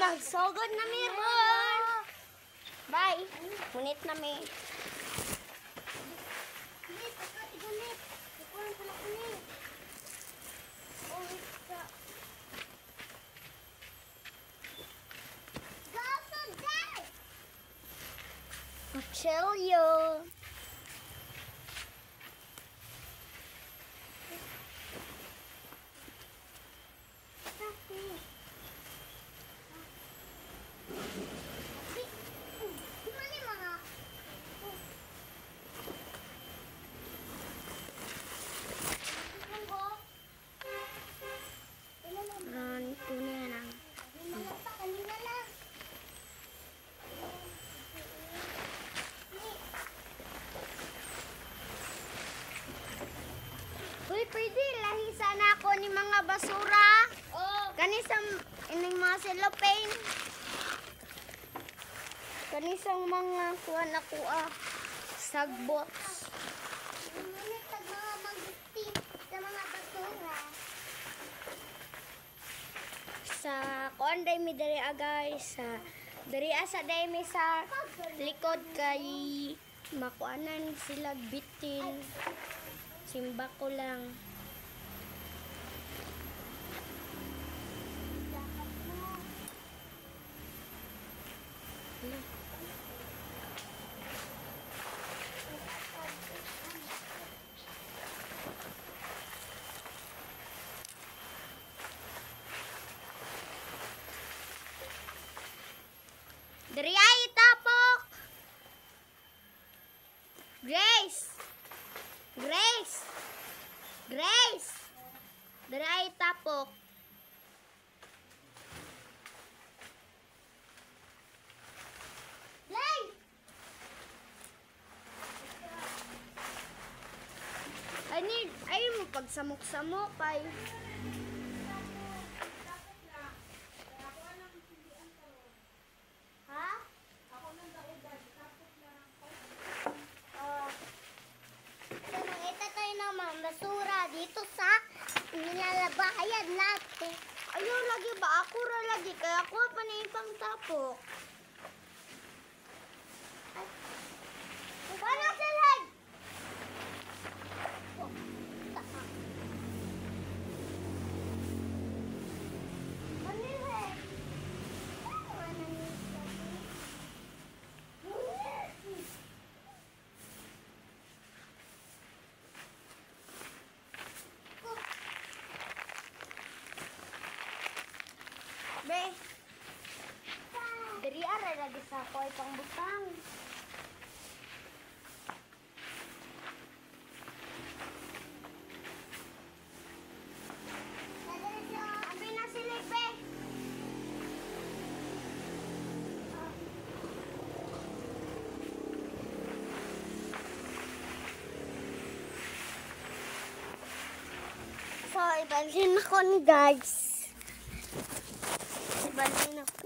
nagsugod na meron. Bye. Munit na mi. Chill. Uy, pwede lahisa na ako ni mga basura. Oh. Kanisang ining mga cellophane. Kanisang mga kuha na kuha. Sagbots. Sa mga basura. Sa kuan day mi diri guys. Sa diri asa day mi sa likod kay makuanan sila bitin. Simba ko lang. Diri ay tapok. Grace. Grace. Grace. Diri ay tapok. Lay! Ay mo pagsamok-samok kay. Ha? So, nakita tayo ng mga basura dito sa nilalabahayan natin. Ayaw lagi ba? Ako ra lagi. Kaya ako pa na ipang tapok. Paano sila? Be. Diri ara lagi sa ako ay pangbutang. Abi na sila be. So, ibalhin ako ni guys. Ibalhin ako.